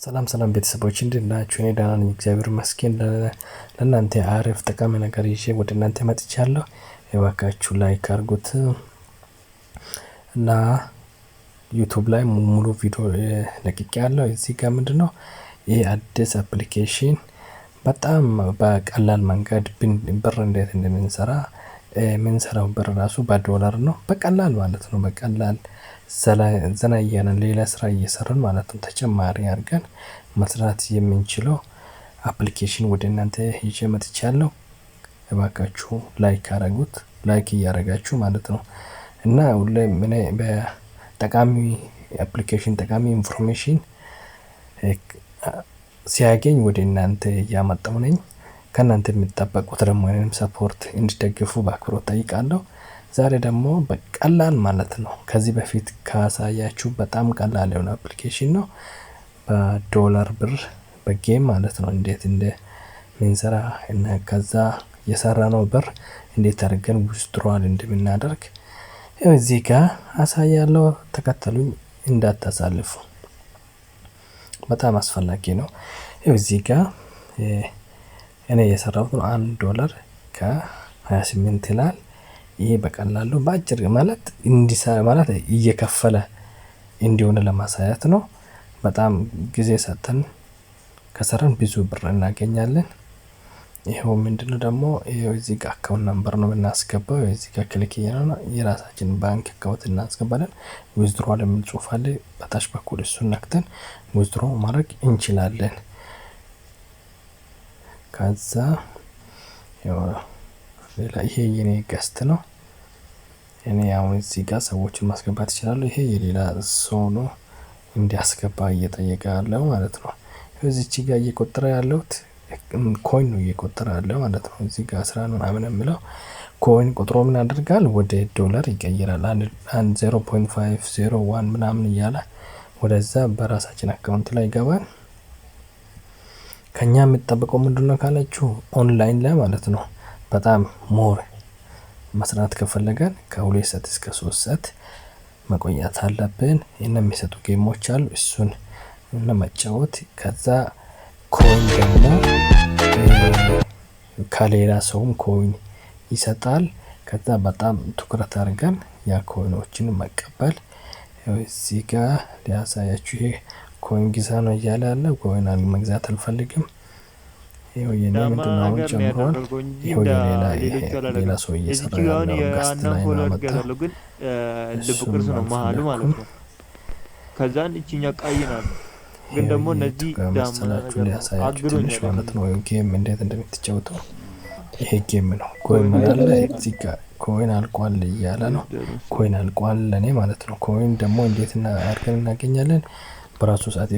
ሰላም ሰላም ቤተሰቦች እንዴት ናችሁ? እኔ ደህና ነኝ፣ እግዚአብሔር ይመስገን። ለእናንተ አሪፍ ጠቃሚ ነገር ይዤ ወደ እናንተ መጥቻለሁ። እባካችሁ ላይክ አድርጉት እና ዩቲዩብ ላይ ሙሉ ቪዲዮ ለቅቄያለሁ። እዚህ ጋር ምንድነው ይሄ አዲስ አፕሊኬሽን በጣም በቀላል መንገድ ብር እንዴት እንደምንሰራ የምንሰራው ብር ራሱ በዶላር ነው። በቀላል ማለት ነው። በቀላል ዘና እያልን ሌላ ስራ እየሰራን ማለት ነው ተጨማሪ አድርገን መስራት የምንችለው አፕሊኬሽን ወደ እናንተ ይዤ መጥቻለሁ። እባካችሁ ላይክ አድርጉት፣ ላይክ እያደረጋችሁ ማለት ነው። እና ሁሌም እኔ በጠቃሚ አፕሊኬሽን ጠቃሚ ኢንፎርሜሽን ሲያገኝ ወደ እናንተ እያመጣሁ ነኝ። ከእናንተ የሚጠበቁት ደግሞ እኔንም ሰፖርት እንድትደግፉ በአክብሮት ጠይቃለሁ። ዛሬ ደግሞ በቀላል ማለት ነው ከዚህ በፊት ካሳያችሁ በጣም ቀላል የሆነ አፕሊኬሽን ነው። በዶላር ብር በጌም ማለት ነው እንዴት እንደምንሰራ እና ከዛ የሰራነው ብር እንዴት አድርገን ዊዝድሮዋል እንደምናደርግ ያው እዚህ ጋር አሳያለሁ። ተከተሉኝ እንዳታሳልፉ፣ በጣም አስፈላጊ ነው። ያው እዚህ ጋር እኔ የሰራሁት $1 ከ28 ይላል። ይሄ በቀላሉ በአጭር ማለት እንዲሰራ ማለት እየከፈለ እንዲሆን ለማሳየት ነው። በጣም ጊዜ ሰጥተን ከሰራን ብዙ ብር እናገኛለን። ይሄው ምንድነው ደግሞ ይሄው እዚህ ጋር አካውንት ነምበር ነው የምናስገባው። እዚህ ጋር ክሊክ እያደረግን የራሳችንን ባንክ አካውንት እናስገባለን። ዊዝድሮዋል የሚል ጽሑፍ አለ በታች በኩል፣ እሱን ነክተን ዊዝድሮ ማድረግ እንችላለን። ከዛ ሌላ ይሄ የኔ ገስት ነው። እኔ አሁን እዚህ ጋር ሰዎችን ማስገባት ይችላል። ይሄ የሌላ ሰው ነው እንዲያስገባ እየጠየቀ ያለው ማለት ነው። እዚች ጋር እየቆጠረ ያለውት ኮይን ነው እየቆጠረ ያለው ማለት ነው። እዚህ ጋር 10 ምናምን የሚለው ኮይን ቁጥሩ ምን ያደርጋል ወደ ዶላር ይቀይራል። 0.501 ምናምን እያለ ወደዛ በራሳችን አካውንት ላይ ይገባል። ከኛ የሚጠበቀው ምንድነው ካላችሁ ኦንላይን ላይ ማለት ነው በጣም ሞር መስራት ከፈለገን ከ2 ሰዓት እስከ 3 ሰዓት መቆየት አለብን። የሚሰጡ ጌሞች አሉ፣ እሱን ለመጫወት ከዛ ኮይን ደግሞ ከሌላ ሰውም ኮይን ይሰጣል። ከዛ በጣም ትኩረት አድርገን ያ ኮይኖችን መቀበል። እዚህ ጋር ሊያሳያችሁ ይሄ ኮይን ግዛ ነው እያለ ያለ ኮይን መግዛት አልፈልግም። ይሄው የኔ ምንድነው አሁን ጨምሯል። ይሄው ሌላ ሰው እየሰራ ያለው ጋስት ላይ ነው መጣ ግን ልብ ቅርጽ ነው መሃሉ ማለት ነው። ከዛን እቺኛ ቀይ ናት። ግን ደግሞ እነዚህ ዳማላችሁ ሊያሳያችሁ ትንሽ ማለት ነው ጌም እንዴት እንደምትጫወቱ። ይሄ ጌም ነው ኮይን ማለት እዚህ ጋር ኮይን አልቋል እያለ ነው። ኮይን አልቋል ለኔ ማለት ነው። ኮይን ደግሞ እንዴት አድርገን እናገኛለን? በራሱ ሰዓት